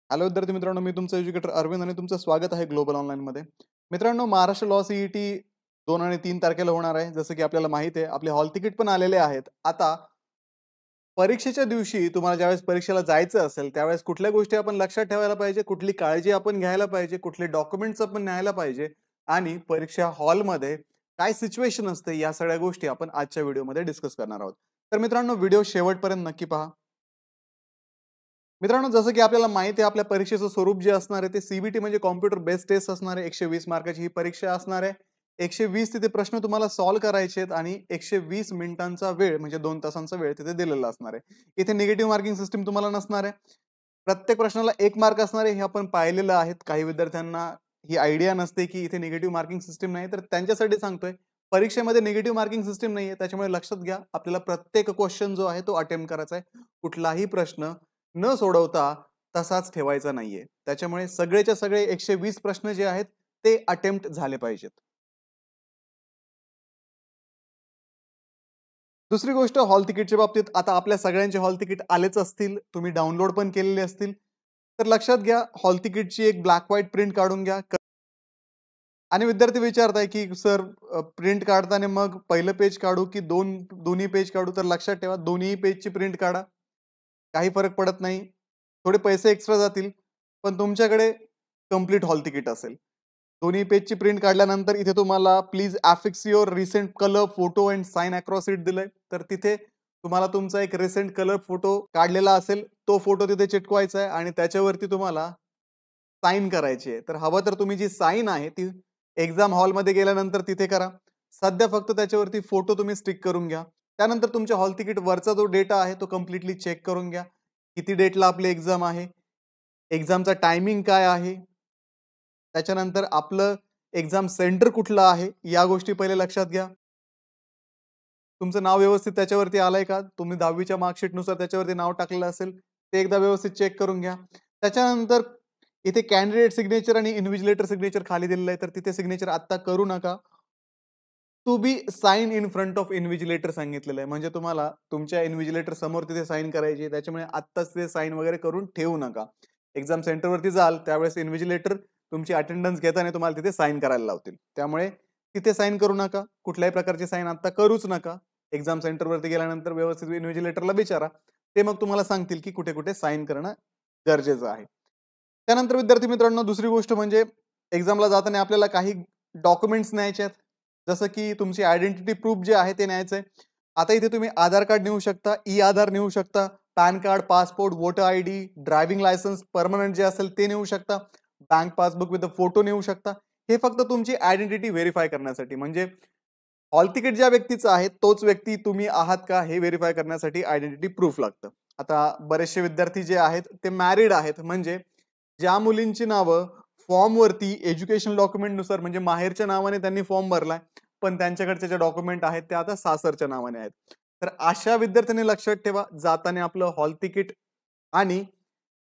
Hello विद्यार्थी मित्रांनो, मी तुमचा एज्युकेटर अरविंद आणि तुमचं स्वागत आहे ग्लोबल ऑनलाईन मध्ये. मित्रांनो, महाराष्ट्र लॉ सीईटी 2 आणि 3 तारखेला होणार आहे. जसं की आपल्याला माहिती आहे, आपले हॉल तिकीट पण आलेले आहेत. आता परीक्षेच्या दिवशी तुम्हाला ज्यावेळेस परीक्षेला जायचं असेल, त्यावेळेस कुठल्या गोष्टी आपण लक्षात ठेवायला पाहिजे, कुठली काळजी आपण घ्यायला पाहिजे, कुठले डॉक्युमेंट्स आपण न्यायला पाहिजे आणि परीक्षा हॉलमध्ये काय सिच्युएशन असते, या सगळ्या गोष्टी आपण आजच्या व्हिडिओमध्ये डिस्कस करणार आहोत. तर मित्रांनो, व्हिडिओ शेवटपर्यंत नक्की पहा. मित्रांनो, जसं की आपल्याला माहिती आहे, आपल्या परीक्षेचं स्वरूप जे असणार आहे ते सीबीटी म्हणजे कॉम्प्युटर बेस्ड टेस्ट असणार आहे. 120 मार्काची ही परीक्षा असणार आहे. 120 तिथे प्रश्न तुम्हाला सॉल्व्ह करायचे आहेत आणि 120 मिनिटांचा वेळ म्हणजे 2 तासांचा वेळ तिथे दिलेला असणार आहे. इथे निगेटिव्ह मार्किंग सिस्टम तुम्हाला नसणार आहे. प्रत्येक प्रश्नाला 1 मार्क असणार आहे, हे आपण पाहिलेलं आहे. काही विद्यार्थ्यांना ही आयडिया नसते की इथे निगेटिव्ह मार्किंग सिस्टम नाही, तर त्यांच्यासाठी सांगतोय. परीक्षेमध्ये निगेटिव्ह मार्किंग सिस्टम नाहीये, त्याच्यामुळे लक्षात घ्या, आपल्याला प्रत्येक क्वेश्चन जो आहे तो अटेम्प्ट करायचा आहे. कुठलाही प्रश्न न सोडवता तसाच ठेवायचा नाहीये. त्याच्यामुळे सगळेच्या सगळे 120 प्रश्न जे आहेत ते अटेम्प्ट झाले पाहिजेत. दुसरी गोष्ट हॉल तिकीटच्या बाबतीत, आता आपल्या सगळ्यांचे हॉल तिकीट आलेच असतील, तुम्ही डाउनलोड पण केलेले असतील. तर लक्षात घ्या, हॉल तिकीटची एक ब्लॅक व्हाईट प्रिंट काढून घ्या. आणि विद्यार्थी विचारताय की सर, प्रिंट काढताना मग पहिलं पेज काढू की दोन्ही पेज काढू? तर लक्षात ठेवा, दोन्ही पेजची प्रिंट काढा. काही फरक पडत नाही. थोडे पैसे एक्स्ट्रा जातील, पण तुमच्याकडे कंप्लीट हॉल तिकीट असेल. दोन्ही पेजची प्रिंट काढल्यानंतर इथे तुम्हाला please affix your recent colour photo and sign across it दिलंय. तर तिथे तुम्हाला तुमचा एक रिसेंट कलर फोटो काढलेला असेल, तो फोटो तिथे चिटकवायचा आहे आणि त्याच्यावरती तुम्हाला साइन करायची आहे. तर हवं तर तुम्ही जी साइन आहे ती एक्झाम हॉलमध्ये गेल्यानंतर तिथे करा. सध्या फक्त त्याच्यावरती फोटो तुम्ही स्टिक करून घ्या. त्यानंतर तुमच्या हॉल तिकीट वरचा जो डेटा आहे तो कम्प्लिटली चेक करून घ्या. किती डेटला आपली एक्झाम आहे? एक्झामचा टायमिंग काय आहे? त्याच्यानंतर आपलं एक्झाम सेंटर कुठलं आहे? या गोष्टी पहिले लक्षात घ्या. तुमचं नाव व्यवस्थित त्याच्यावरती आलंय का? तुम्ही 10वीच्या मार्कशीटनुसार त्याच्यावरती नाव टाकलेलं असेल, ते एकदा व्यवस्थित चेक करून घ्या. त्याच्यानंतर इथे कॅन्डिडेट सिग्नेचर आणि इन्व्हिजिलेटर सिग्नेचर खाली दिलेलं आहे, तर तिथे सिग्नेचर आत्ता करू नका. To be sign in front of invigilator सांगितलेलं आहे. म्हणजे तुम्हाला तुमच्या इन्व्हिजिलेटर समोर तिथे साइन करायची आहे. त्याच्यामुळे आत्ताच ते साइन वगैरे करून ठेवू नका. एक्झाम सेंटरवरती जाल त्यावेळेस इन्व्हिजिलेटर तुमची अटेंडन्स घेताना तुम्हाला तिथे साइन करायला लावतील. त्यामुळे तिथे साइन करू नका. कुठल्याही प्रकारची साइन आता करूच नका. एक्झाम सेंटरवरती गेल्यानंतर व्यवस्थित इन्व्हिजिलेटरला विचारा. ते मग तुम्हाला सांगतील की कुठे-कुठे साइन करणं गरजेचं आहे. त्यानंतर विद्यार्थी मित्रांनो, दुसरी गोष्ट म्हणजे एक्झामला जाताना आपल्याला काही डॉक्युमेंट्स न्यायचे आहेत. जसं की तुमची आयडेंटिटी प्रूफ जे आहे ते न्यायचंय. आता इथे तुम्ही आधार कार्ड नेऊ शकता, ई-आधार नेऊ शकता, pan card, passport, voter ID, driving licence permanent जे असेल ते नेऊ शकता, बँक पासबुक विथ फोटो नेऊ शकता. हे फक्त तुमची आयडेंटिटी व्हेरिफाय करण्यासाठी, म्हणजे हॉल तिकीट ज्या व्यक्तीचं आहे तोच व्यक्ती तुम्ही आहात का हे व्हेरिफाय करण्यासाठी आयडेंटिटी प्रूफ लागतं. आता बरेचसे विद्यार्थी जे आहेत ते मॅरिड आहेत, म्हणजे ज्या मुलींची नावं फॉर्मवरती एज्युकेशन डॉक्युमेंटनुसार म्हणजे माहेरच्या नावाने त्यांनी फॉर्म भरलाय, पण त्यांच्याकडचे जे डॉक्युमेंट आहेत ते आता सासरच्या नावाने आहेत. तर अशा विद्यार्थ्यांनी लक्षात ठेवा, जाताना आपलं हॉल तिकीट आणि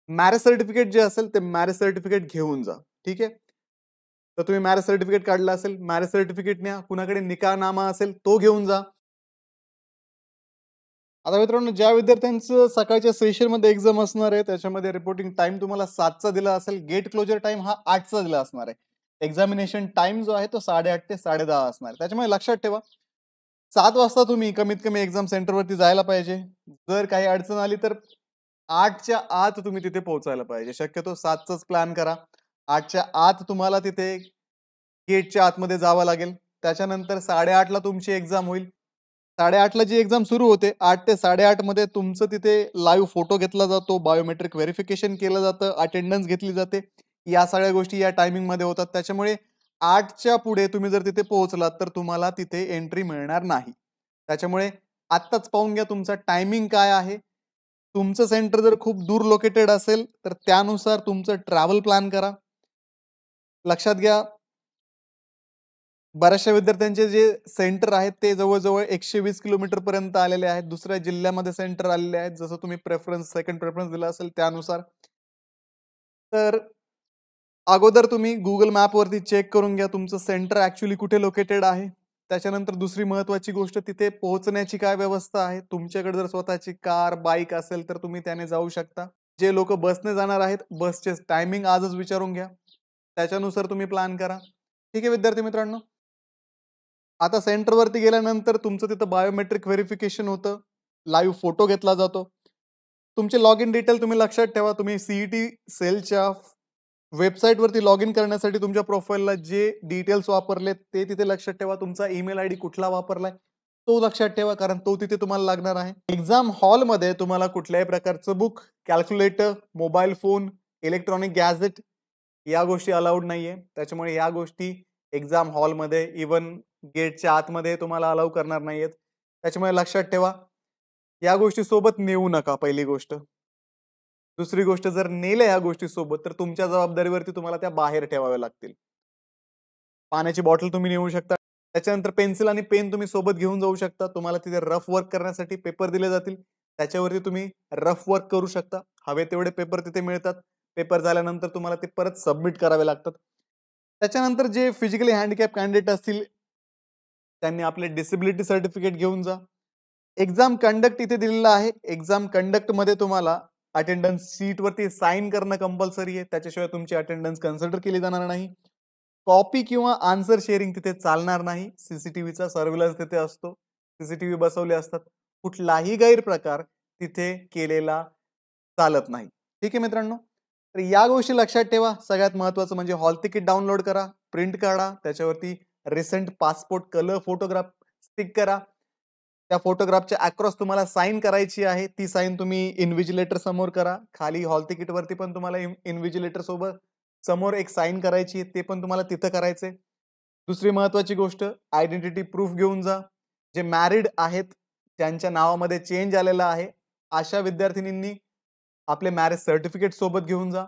मॅरेज सर्टिफिकेट जे असेल ते मॅरेज सर्टिफिकेट घेऊन जा. ठीक आहे? तर तुम्ही मॅरेज सर्टिफिकेट काढलं असेल, मॅरेज सर्टिफिकेट न्या. कुणाकडे निकाहनामा असेल तो घेऊन जा. आता मित्रांनो, ज्या विद्यार्थ्यांचं सकाळच्या सेशनमध्ये एक्झाम असणार आहे, त्याच्यामध्ये रिपोर्टिंग टाइम तुम्हाला 7चा दिला असेल. गेट क्लोजर टाइम हा 8चा दिला असणार आहे. एक्झामिनेशन टाइम जो आहे तो 8:30 ते 10:30 असणार आहे. त्याच्यामुळे लक्षात ठेवा, 7 वाजता तुम्ही कमीत कमी एक्झाम सेंटरवरती जायला पाहिजे. जर काही अडचण आली तर 8च्या आत तुम्ही तिथे पोहोचायला पाहिजे. शक्यतो 7चाच प्लॅन करा. 8च्या आत तुम्हाला तिथे गेटच्या आतमध्ये जावं लागेल. त्याच्यानंतर 8:30ला तुमची एक्झाम होईल. 8:30ला जी एक्झाम सुरू होते, 8 ते 8:30 मध्ये तुमचं तिथे लाईव्ह फोटो घेतला जातो, बायोमेट्रिक व्हेरिफिकेशन केलं जातं, अटेंडन्स घेतली जाते. या सगळ्या गोष्टी या टायमिंगमध्ये होतात. त्याच्यामुळे 8च्या पुढे तुम्ही जर तिथे पोहोचलात, तर तुम्हाला तिथे एंट्री मिळणार नाही. त्याच्यामुळे आत्ताच पाहून घ्या तुमचा टायमिंग काय आहे. तुमचं सेंटर जर खूप दूर लोकेटेड असेल, तर त्यानुसार तुमचं ट्रॅव्हल प्लॅन करा. लक्षात घ्या, बऱ्याचशा विद्यार्थ्यांचे जे सेंटर आहेत ते जवळ-जवळ 120 किलोमीटर पर्यंत आलेले आहेत. दुसऱ्या जिल्ह्यामध्ये सेंटर आलेले आहेत. जसं तुम्ही सेकंड प्रेफरन्स दिला असेल त्यानुसार. तर अगोदर तुम्ही Google मॅपवरती चेक करून घ्या तुमचं सेंटर ॲक्चुअली कुठे लोकेटेड आहे. त्याच्यानंतर दुसरी महत्त्वाची गोष्ट, तिथे पोहोचण्याची काय व्यवस्था आहे. तुमच्याकडे जर स्वतःची कार, बाईक असेल तर तुम्ही त्याने जाऊ शकता. जे लोक बसने जाणार आहेत बसचे टायमिंग आजच विचारून घ्या, त्याच्यानुसार तुम्ही प्लॅन करा. ठीक आहे विद्यार्थी मित्रांनो. आता सेंटरवरती गेल्यानंतर तुमचं तिथं बायोमेट्रिक व्हेरिफिकेशन होतं, लाईव्ह फोटो घेतला जातो. तुमचे लॉग इन डिटेल तुम्ही लक्षात ठेवा. तुम्ही सीईटी सेलच्या वेबसाईटवरती लॉग इन करण्यासाठी तुमच्या प्रोफाईलला जे डिटेल्स वापरलेत ते तिथे लक्षात ठेवा. तुमचा ईमेल आयडी कुठला वापरलाय तो लक्षात ठेवा, कारण तो तिथे तुम्हाला लागणार आहे. एक्झाम हॉलमध्ये तुम्हाला कुठल्याही प्रकारचं book, calculator, mobile phone, electronic gadget या गोष्टी अलाउड नाहीये. त्याच्यामुळे या गोष्टी एक्झाम हॉलमध्ये इवन गेटच्या आतमध्ये तुम्हाला अलाउ करणार नाहीयेत. त्याच्यामुळे लक्षात ठेवा या गोष्टी सोबत नेऊ नका, पहिली गोष्ट. दुसरी गोष्ट, जर नेल्या या गोष्टी सोबत तर तुमच्या जबाबदारीवरती तुम्हाला त्या बाहेर ठेवाव्या लागतील. पाण्याची बॉटल तुम्ही नेऊ शकता. त्याच्यानंतर पेन्सिल आणि पेन तुम्ही सोबत घेऊन जाऊ शकता. तुम्हाला तिथे रफ वर्क करण्यासाठी पेपर दिले जातील, त्याच्यावरती तुम्ही रफ वर्क करू शकता. हवे तेवढे पेपर तिथे मिळतात. पेपर झाल्यानंतर तुम्हाला ते परत सबमिट करावे लागतात. त्याच्यानंतर जे फिजिकली हँडिकॅप कॅन्डिडेट असतील त्यांनी आपले डिसेबिलिटी सर्टिफिकेट घेऊन जा. एक्झाम कंडक्ट इथे दिलेला आहे. एक्झाम कंडक्ट मध्ये तुम्हाला अटेंडन्स शीट वरती साइन करणं कंपल्सरी आहे, त्याच्याशिवाय तुमची अटेंडन्स कन्सिडर केली जाणार नाही. कॉपी किंवा आन्सर शेअरिंग तिथे चालणार नाही. सीसीटीव्हीचा सर्व्हिलन्स तिथे असतो, सीसीटीव्ही बसवले असतात. कुठलाही गैरप्रकार तिथे केलेला चालत नाही. ठीक आहे मित्रांनो. तर या गोष्टी लक्षात ठेवा. सगळ्यात महत्वाचं म्हणजे हॉल तिकीट डाउनलोड करा, प्रिंट काढा, त्याच्यावरती recent passport colour photograph stick करा. त्या फोटोग्राफच्या अक्रॉस तुम्हाला साइन करायची आहे. ती साइन तुम्ही इन्व्हिजिलेटर समोर करा. खाली हॉल तिकीट वरती पण तुम्हाला इन्व्हिजिलेटर सोबत समोर एक साइन करायची आहे, ते पण तुम्हाला तिथं करायचंय. दुसरी महत्वाची गोष्ट, आयडेंटिटी प्रूफ घेऊन जा. जे मॅरिड आहेत, त्यांच्या नावामध्ये चेंज आलेला आहे, अशा विद्यार्थिनींनी आपले मॅरेज सर्टिफिकेट सोबत घेऊन जा.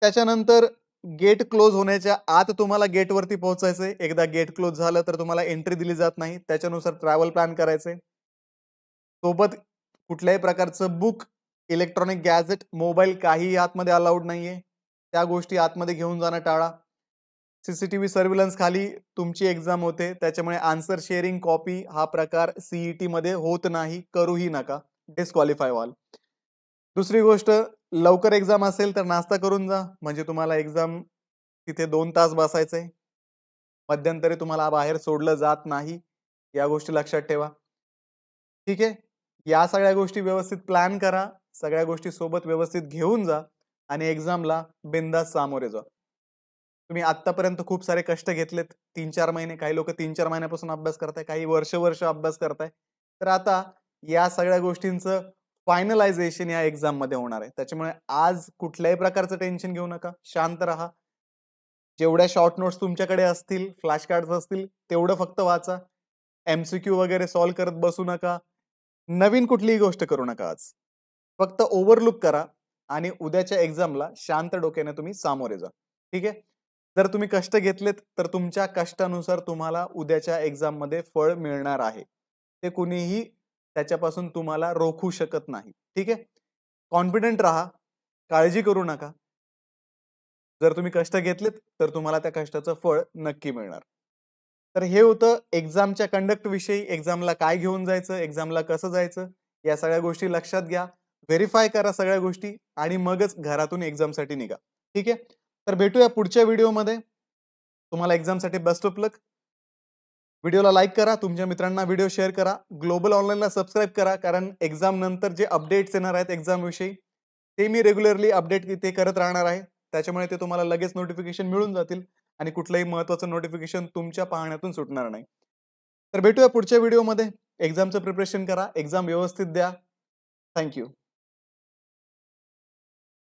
त्याच्यानंतर गेट क्लोज होण्याच्या आत तुम्हाला गेटवरती पोहोचायचंय. एकदा गेट क्लोज झालं तर तुम्हाला एंट्री दिली जात नाही. त्याच्यानुसार ट्रॅव्हल प्लॅन करायचंय. सोबत कुठल्याही प्रकारचं बुक, इलेक्ट्रॉनिक गॅजेट, मोबाईल काहीही आतमध्ये अलाउड नाहीये. त्या गोष्टी आतमध्ये घेऊन जाणं टाळा. सीसीटीव्ही सर्व्हिलन्स खाली तुमची एक्झाम होते, त्याच्यामुळे आन्सर शेअरिंग कॉपी हा प्रकार सीईटी मध्ये होत नाही, करूही नका, डिस्क्वालिफाय व्हाल. दुसरी गोष्ट, लवकर एक्झाम असेल तर नाश्ता करून जा, म्हणजे तुम्हाला एक्झाम तिथे 2 तास बसायचंय. मध्यंतरी तुम्हाला बाहेर सोडलं जात नाही, या गोष्टी लक्षात ठेवा. ठीक आहे. या सगळ्या गोष्टी व्यवस्थित प्लॅन करा, सगळ्या गोष्टी सोबत व्यवस्थित घेऊन जा आणि एक्झामला बिंदास सामोरे जा. तुम्ही आतापर्यंत खूप सारे कष्ट घेतलेत, 3-4 महिने, काही लोक 3-4 महिन्यापासून अभ्यास करताय, काही वर्ष अभ्यास करताय. तर आता या सगळ्या गोष्टींचं फायनलायझेशन या एक्झाम मध्ये होणार आहे. त्याच्यामुळे आज कुठल्याही प्रकारचं टेन्शन घेऊ नका, शांत राहा. जेवढ्या शॉर्ट नोट्स तुमच्याकडे असतील, फ्लॅश कार्ड्स असतील, तेवढं फक्त वाचा. एमसीक्यू वगैरे सॉल्व्ह करत बसू नका. नवीन कुठलीही गोष्ट करू नका आज. फक्त ओव्हरलुक करा आणि उद्याच्या एक्झामला शांत डोक्याने तुम्ही सामोरे जा. ठीक आहे. जर तुम्ही कष्ट घेतलेत तर तुमच्या कष्टानुसार तुम्हाला उद्याच्या एक्झाम मध्ये फळ मिळणार आहे. ते कुणीही त्याच्यापासून तुम्हाला रोखू शकत नाही. ठीक आहे. कॉन्फिडंट राहा, काळजी करू नका. जर तुम्ही कष्ट घेतलेत तर तुम्हाला त्या कष्टाचं फळ नक्की मिळणार. तर हे होतं एक्झामच्या कंडक्ट विषयी. एक्झामला काय घेऊन जायचं, एक्झामला कसं जायचं, या सगळ्या गोष्टी लक्षात घ्या. व्हेरीफाय करा सगळ्या गोष्टी आणि मगच घरातून एक्झामसाठी निघा. ठीक आहे. तर भेटूया पुढच्या व्हिडिओमध्ये. तुम्हाला एक्झामसाठी बेस्ट ऑफ लक. व्हिडिओला लाईक करा, तुमच्या मित्रांना व्हिडिओ शेअर करा, ग्लोबल ऑनलाईनला सबस्क्राईब करा, कारण एक्झाम नंतर जे अपडेट्स येणार आहेत एक्झाम विषयी ते मी रेग्युलरली अपडेट ते करत राहणार आहे. त्याच्यामुळे ते तुम्हाला लगेच नोटिफिकेशन मिळून जातील आणि कुठलंही महत्त्वाचं नोटिफिकेशन तुमच्या पाहण्यातून सुटणार नाही. तर भेटूया पुढच्या व्हिडिओमध्ये. एक्झामचं प्रिपरेशन करा, एक्झाम व्यवस्थित द्या. थँक्यू.